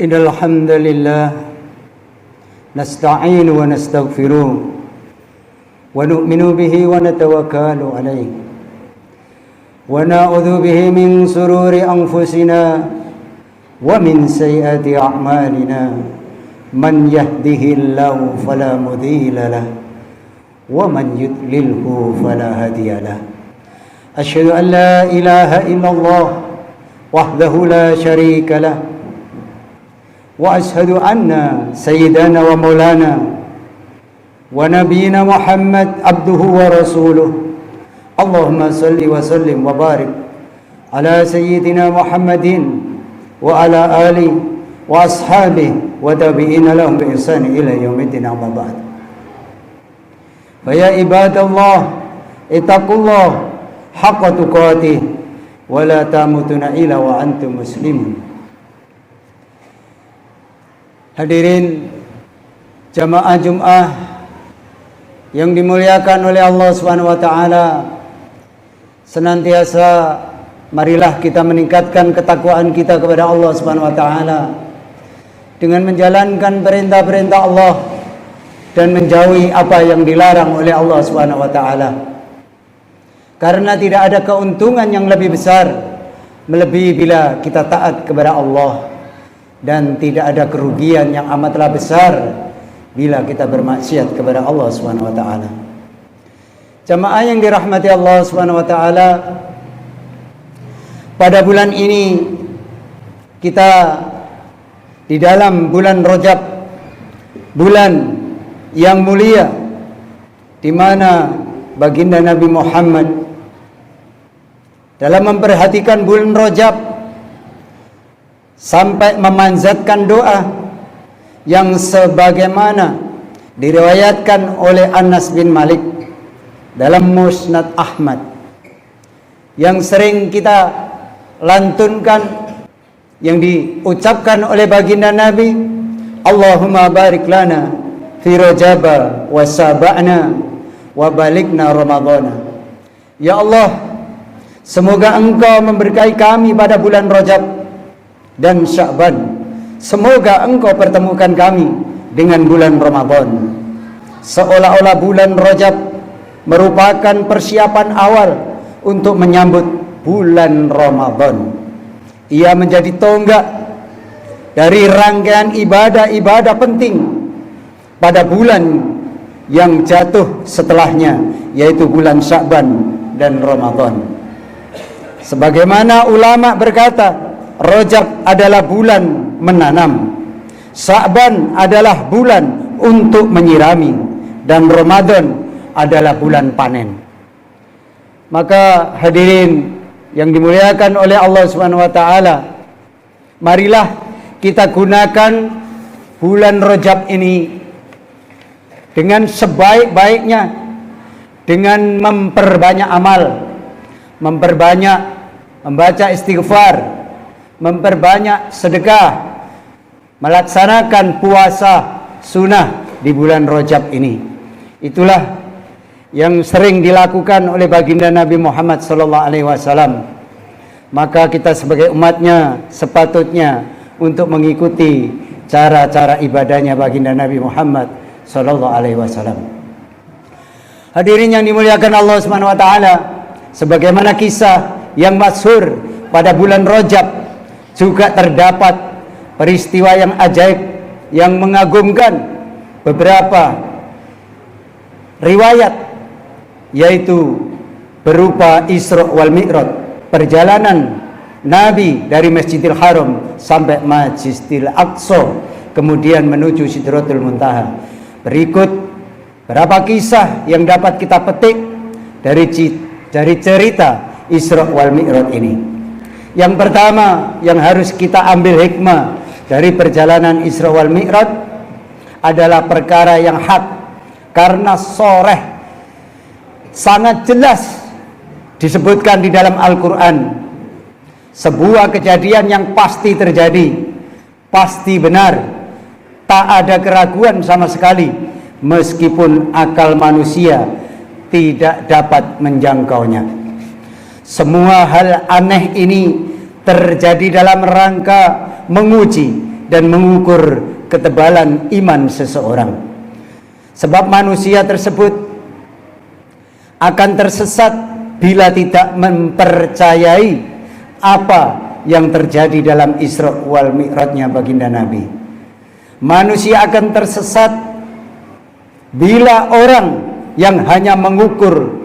Innal hamdalillah nasta'inu wa nastaghfiruh wa nu'minu bihi wa natawakkalu alayhi wa na'udzu bihi min sururi anfusina wa min sayyiati a'malina man yahdihillahu fala mudilla lahu wa man yudlilhu fala hadiya lahu. Asyhadu an la ilaha illallah wahdahu la syarika lahu wa ashhadu anna sayyidana wa maulana wa nabiyyina Muhammad abduhu wa rasuluh. Allahumma salli wa sallim wa barik ala sayyidina Muhammadin wa ala alihi wa ashabihi wa tabi'ina lahum bi ihsan ila yaumiddin, amma ba'd. Fa ya ibadallah ittaqullah haqqa tuqatih wa la tamutunna illa wa antum muslimun. Hadirin jamaah Jumat yang dimuliakan oleh Allah Subhanahu wa taala, senantiasa marilah kita meningkatkan ketakwaan kita kepada Allah Subhanahu wa taala dengan menjalankan perintah-perintah Allah dan menjauhi apa yang dilarang oleh Allah Subhanahu wa taala. Karena tidak ada keuntungan yang lebih besar melebihi bila kita taat kepada Allah, dan tidak ada kerugian yang amatlah besar bila kita bermaksiat kepada Allah Subhanahu wa taala. Jamaah yang dirahmati Allah Subhanahu wa taala, pada bulan ini kita di dalam bulan Rajab, bulan yang mulia, di mana baginda Nabi Muhammad dalam memperhatikan bulan Rajab sampai memanjatkan doa yang sebagaimana diriwayatkan oleh Anas bin Malik dalam Musnad Ahmad, yang sering kita lantunkan, yang diucapkan oleh baginda Nabi, Allahumma barik lana fi Rajaba wa saba'na wa balikna Ramadhana. Ya Allah, semoga Engkau memberkahi kami pada bulan Rajab dan Sya'ban. Semoga Engkau pertemukan kami dengan bulan Ramadan. Seolah-olah bulan Rajab merupakan persiapan awal untuk menyambut bulan Ramadan. Ia menjadi tonggak dari rangkaian ibadah-ibadah penting pada bulan yang jatuh setelahnya, yaitu bulan Sya'ban dan Ramadan. Sebagaimana ulama berkata, Rajab adalah bulan menanam, Sya'ban adalah bulan untuk menyirami, dan Ramadan adalah bulan panen. Maka hadirin yang dimuliakan oleh Allah Subhanahu wa taala, marilah kita gunakan bulan Rajab ini dengan sebaik-baiknya, dengan memperbanyak amal, memperbanyak membaca istighfar, memperbanyak sedekah, melaksanakan puasa sunnah di bulan Rajab ini. Itulah yang sering dilakukan oleh baginda Nabi Muhammad SAW. Maka kita sebagai umatnya sepatutnya untuk mengikuti cara-cara ibadahnya baginda Nabi Muhammad SAW. Hadirin yang dimuliakan Allah Subhanahu wa taala, sebagaimana kisah yang masyhur pada bulan Rajab, juga terdapat peristiwa yang ajaib, yang mengagumkan. Beberapa riwayat, yaitu berupa Isra wal Mi'raj, perjalanan Nabi dari Masjidil Haram sampai Masjidil Aqsa, kemudian menuju Sidratul Muntaha. Berikut berapa kisah yang dapat kita petik dari cerita Isra wal Mi'raj ini. Yang pertama yang harus kita ambil hikmah dari perjalanan Isra wal Mi'raj adalah perkara yang hak, karena sharih sangat jelas disebutkan di dalam Al-Quran. Sebuah kejadian yang pasti terjadi, pasti benar, tak ada keraguan sama sekali, meskipun akal manusia tidak dapat menjangkaunya. Semua hal aneh ini terjadi dalam rangka menguji dan mengukur ketebalan iman seseorang. Sebab manusia tersebut akan tersesat bila tidak mempercayai apa yang terjadi dalam Isra wal Mi'rajnya baginda Nabi. Manusia akan tersesat bila orang yang hanya mengukur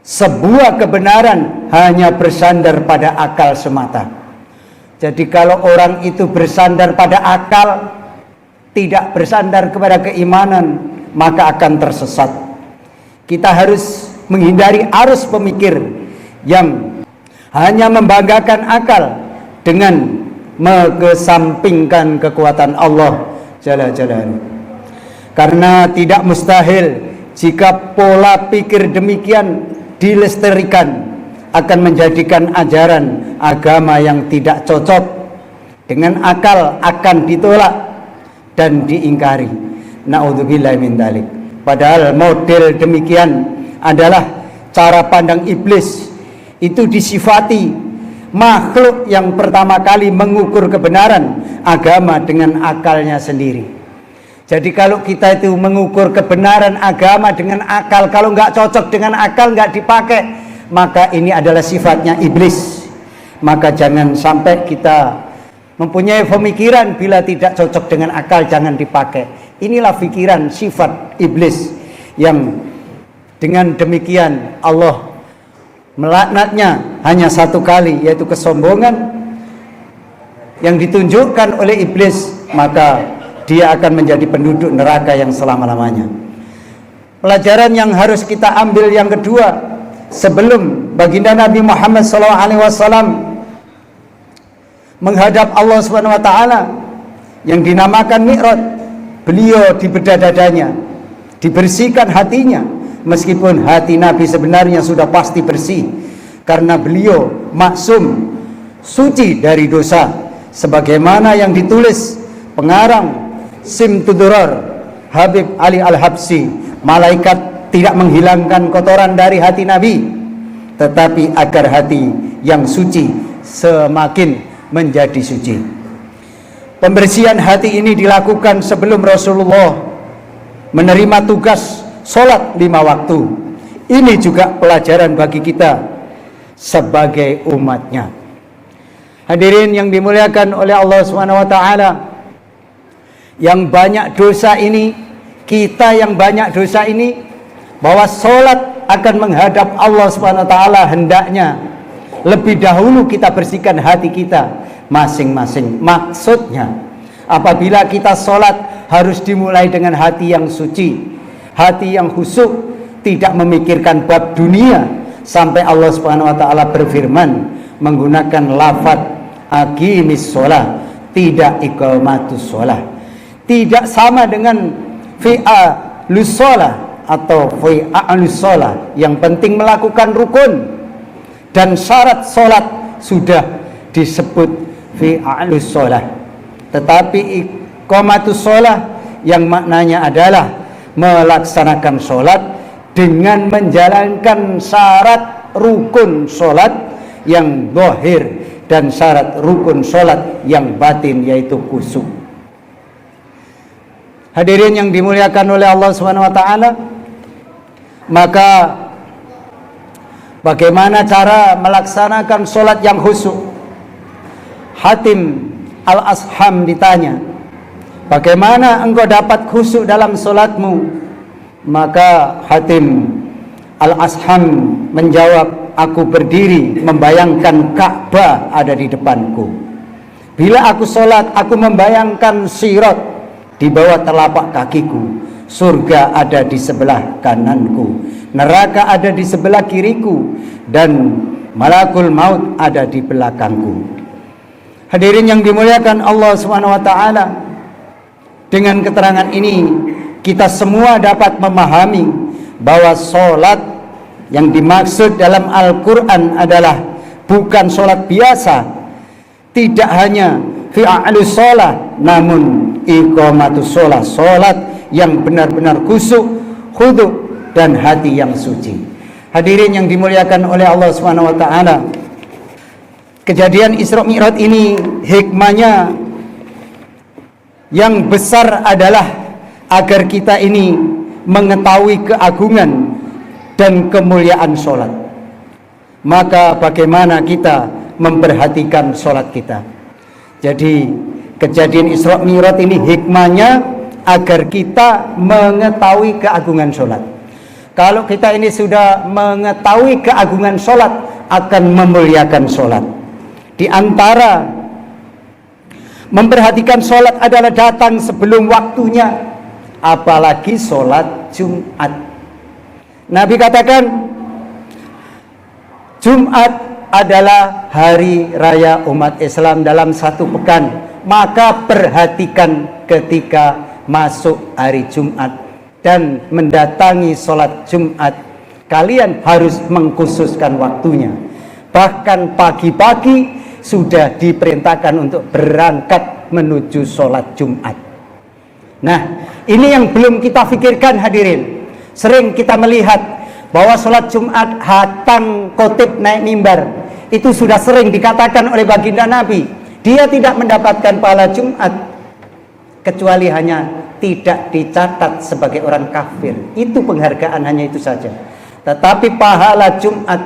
sebuah kebenaran hanya bersandar pada akal semata. Jadi kalau orang itu bersandar pada akal, tidak bersandar kepada keimanan, maka akan tersesat. Kita harus menghindari arus pemikir yang hanya membanggakan akal dengan mengesampingkan kekuatan Allah Jalla Jalaluhu. Karena tidak mustahil jika pola pikir demikian dilestarikan akan menjadikan ajaran agama yang tidak cocok dengan akal akan ditolak dan diingkari. Na'udzubillahi min dzalik. Padahal model demikian adalah cara pandang iblis. Itu disifati makhluk yang pertama kali mengukur kebenaran agama dengan akalnya sendiri. Jadi kalau kita itu mengukur kebenaran agama dengan akal, kalau nggak cocok dengan akal, nggak dipakai, maka ini adalah sifatnya iblis. Maka jangan sampai kita mempunyai pemikiran bila tidak cocok dengan akal jangan dipakai. Inilah pikiran sifat iblis yang dengan demikian Allah melaknatnya hanya satu kali, yaitu kesombongan yang ditunjukkan oleh iblis, maka dia akan menjadi penduduk neraka yang selama-lamanya. Pelajaran yang harus kita ambil yang kedua, sebelum baginda Nabi Muhammad SAW menghadap Allah Subhanahu wa taala yang dinamakan Mi'raj, beliau dibedah dadanya, dibersihkan hatinya, meskipun hati Nabi sebenarnya sudah pasti bersih karena beliau maksum, suci dari dosa, sebagaimana yang ditulis pengarang Simtudurar Habib Ali Al-Habsyi, malaikat tidak menghilangkan kotoran dari hati Nabi, tetapi agar hati yang suci semakin menjadi suci. Pembersihan hati ini dilakukan sebelum Rasulullah menerima tugas sholat 5 waktu. Ini juga pelajaran bagi kita sebagai umatnya. Hadirin yang dimuliakan oleh Allah Subhanahu wa taala, yang banyak dosa ini, kita yang banyak dosa ini, bahwa sholat akan menghadap Allah Subhanahu wa taala, hendaknya lebih dahulu kita bersihkan hati kita masing-masing. Maksudnya, apabila kita sholat harus dimulai dengan hati yang suci, hati yang khusyuk, tidak memikirkan bab dunia, sampai Allah Subhanahu wa taala berfirman menggunakan lafaz aqimis sholah, tidak iqamatus sholah. Tidak sama dengan fi'alus sholah atau fi'alus sholah. Yang penting melakukan rukun dan syarat sholat sudah disebut fi'alus sholah. Tetapi iqamatus sholah yang maknanya adalah melaksanakan sholat dengan menjalankan syarat rukun sholat yang zahir dan syarat rukun sholat yang batin, yaitu khusyuk. Hadirin yang dimuliakan oleh Allah Subhanahu wa taala, maka bagaimana cara melaksanakan sholat yang khusyuk? Hatim Al-Asham ditanya, bagaimana engkau dapat khusyuk dalam sholatmu? Maka Hatim Al-Asham menjawab, aku berdiri membayangkan Ka'bah ada di depanku. Bila aku sholat, aku membayangkan sirat di bawah telapak kakiku, surga ada di sebelah kananku, neraka ada di sebelah kiriku, dan malakul maut ada di belakangku. Hadirin yang dimuliakan Allah Subhanahu wa taala, dengan keterangan ini kita semua dapat memahami bahwa sholat yang dimaksud dalam Al-Quran adalah bukan sholat biasa, tidak hanya fi'alus sholat, namun iqamatus sholat, sholat yang benar-benar khusyuk, khudu, dan hati yang suci. Hadirin yang dimuliakan oleh Allah Subhanahu wa taala, kejadian Isra Mi'raj ini hikmahnya yang besar adalah agar kita ini mengetahui keagungan dan kemuliaan sholat. Maka bagaimana kita memperhatikan sholat kita? Jadi kejadian Isra Mi'raj ini hikmahnya agar kita mengetahui keagungan sholat. Kalau kita ini sudah mengetahui keagungan sholat, akan memuliakan sholat. Di antara memperhatikan sholat adalah datang sebelum waktunya, apalagi sholat Jumat. Nabi katakan Jumat adalah hari raya umat Islam dalam satu pekan. Maka perhatikan ketika masuk hari Jumat dan mendatangi sholat Jumat, kalian harus mengkhususkan waktunya. Bahkan pagi-pagi sudah diperintahkan untuk berangkat menuju sholat Jumat. Nah, ini yang belum kita pikirkan hadirin. Sering kita melihat bahwa sholat Jumat hatang khotib naik mimbar, itu sudah sering dikatakan oleh baginda Nabi. Dia tidak mendapatkan pahala Jumat kecuali hanya tidak dicatat sebagai orang kafir. Itu penghargaan, hanya itu saja. Tetapi pahala Jumat,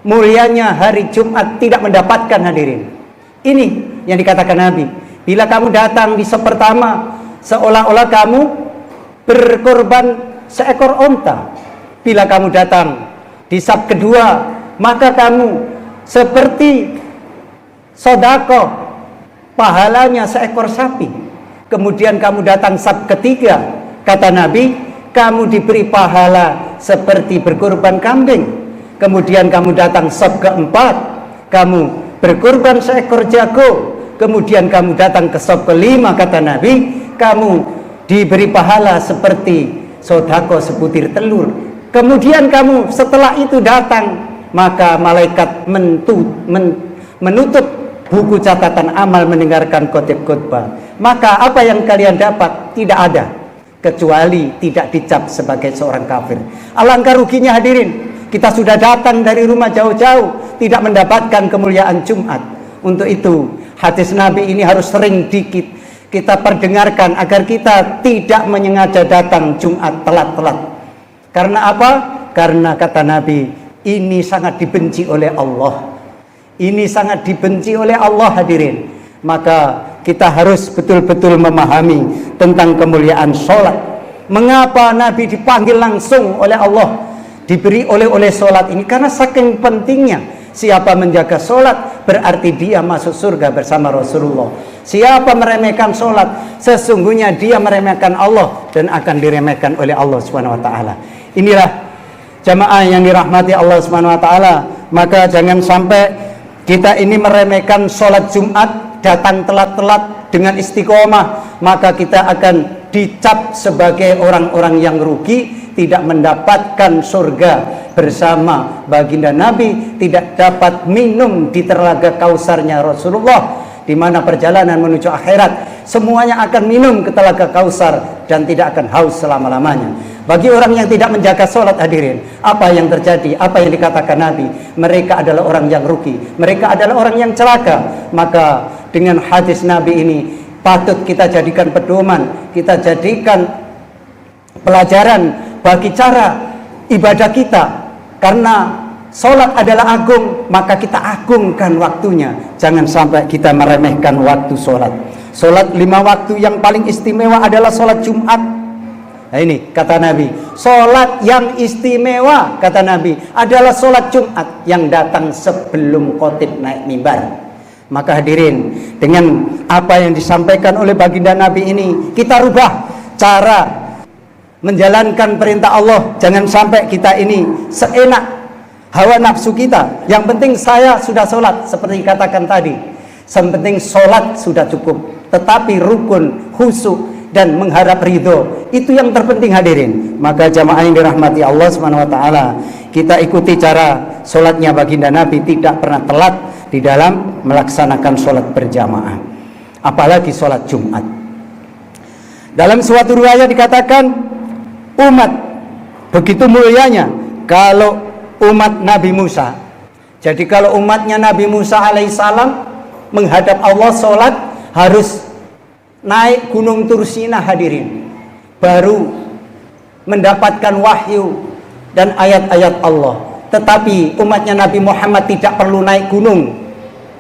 mulianya hari Jumat tidak mendapatkan hadirin. Ini yang dikatakan Nabi. Bila kamu datang di saf pertama, seolah-olah kamu berkorban seekor onta. Bila kamu datang di saf kedua, maka kamu seperti sedekah, pahalanya seekor sapi. Kemudian kamu datang saf ketiga, kata Nabi, kamu diberi pahala seperti berkorban kambing. Kemudian kamu datang saf keempat, kamu berkorban seekor jago. Kemudian kamu datang ke saf kelima, kata Nabi, kamu diberi pahala seperti sedekah sebutir telur. Kemudian kamu setelah itu datang, maka malaikat menutup buku catatan amal mendengarkan khotib khutbah. Maka apa yang kalian dapat? Tidak ada, kecuali tidak dicap sebagai seorang kafir. Alangkah ruginya hadirin, kita sudah datang dari rumah jauh-jauh, tidak mendapatkan kemuliaan Jumat. Untuk itu hadis Nabi ini harus sering kita perdengarkan, agar kita tidak menyengaja datang Jumat telat-telat. Karena apa? Karena kata Nabi, ini sangat dibenci oleh Allah. Ini sangat dibenci oleh Allah hadirin. Maka kita harus betul-betul memahami tentang kemuliaan sholat. Mengapa Nabi dipanggil langsung oleh Allah, diberi oleh sholat ini? Karena saking pentingnya. Siapa menjaga sholat, berarti dia masuk surga bersama Rasulullah. Siapa meremehkan sholat, sesungguhnya dia meremehkan Allah dan akan diremehkan oleh Allah Subhanahu wa taala. Inilah jamaah yang dirahmati Allah Subhanahu wa taala. Maka jangan sampai kita ini meremehkan sholat Jumat, datang telat-telat dengan istiqomah, maka kita akan dicap sebagai orang-orang yang rugi, tidak mendapatkan surga bersama baginda Nabi, tidak dapat minum di telaga kausarnya Rasulullah, di mana perjalanan menuju akhirat semuanya akan minum ke telaga kausar dan tidak akan haus selama-lamanya. Bagi orang yang tidak menjaga sholat hadirin, apa yang terjadi? Apa yang dikatakan Nabi? Mereka adalah orang yang rugi, mereka adalah orang yang celaka. Maka dengan hadis Nabi ini patut kita jadikan pedoman, kita jadikan pelajaran bagi cara ibadah kita. Karena sholat adalah agung, maka kita agungkan waktunya. Jangan sampai kita meremehkan waktu sholat. Sholat 5 waktu yang paling istimewa adalah sholat Jumat. Nah ini kata Nabi, sholat yang istimewa, kata Nabi, adalah sholat Jumat yang datang sebelum khotib naik mimbar. Maka hadirin, dengan apa yang disampaikan oleh baginda Nabi ini, kita rubah cara menjalankan perintah Allah. Jangan sampai kita ini seenak hawa nafsu kita. Yang penting saya sudah sholat, seperti katakan tadi. Yang penting sholat sudah cukup. Tetapi rukun, khusyuk, dan mengharap ridho, itu yang terpenting hadirin. Maka jamaah yang dirahmati Allah Subhanahu wa taala, kita ikuti cara sholatnya baginda Nabi, tidak pernah telat di dalam melaksanakan sholat berjamaah, apalagi sholat Jumat. Dalam suatu riwayat dikatakan, umat begitu mulianya kalau umat Nabi Musa. Jadi kalau umatnya Nabi Musa alaihissalam menghadap Allah sholat, harus naik Gunung Tursina hadirin, baru mendapatkan wahyu dan ayat-ayat Allah. Tetapi umatnya Nabi Muhammad tidak perlu naik gunung,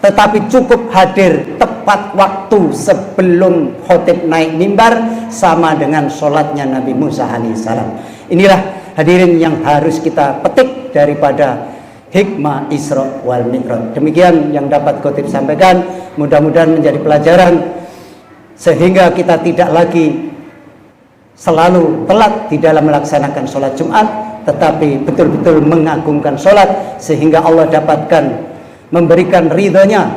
tetapi cukup hadir tepat waktu sebelum khotib naik mimbar, sama dengan sholatnya Nabi Musa alaihissalam. Inilah hadirin yang harus kita petik daripada hikmah Isra wal Mi'raj. Demikian yang dapat khotib sampaikan, mudah-mudahan menjadi pelajaran sehingga kita tidak lagi selalu telat di dalam melaksanakan sholat Jumat, tetapi betul-betul mengagungkan sholat sehingga Allah dapatkan memberikan ridhonya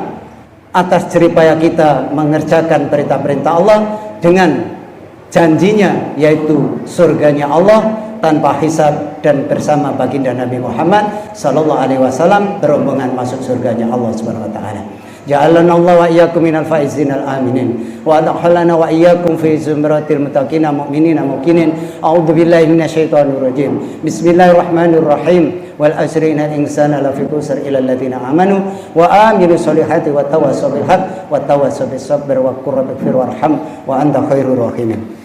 atas jeripaya kita mengerjakan perintah-perintah Allah dengan janjinya, yaitu surganya Allah tanpa hisab dan bersama baginda Nabi Muhammad sallallahu alaihi wasallam berombongan masuk surganya Allah Subhanahu wa taala. Ja'alana Allah wa iyyakum minal faizin al aminin wa adkhalana wa iyyakum fi zumratil muttaqin mu'minin muqinin. A'udzu billahi minasyaitonir rajim. Bismillahirrahmanirrahim. Wal asri innal insana lafi khusr illa alladziina amanu wa amilus solihati wa tawassaw bil haqq wa tawassaw bis sabr wa qur rabbighfir warham wa anta khairur rahimin.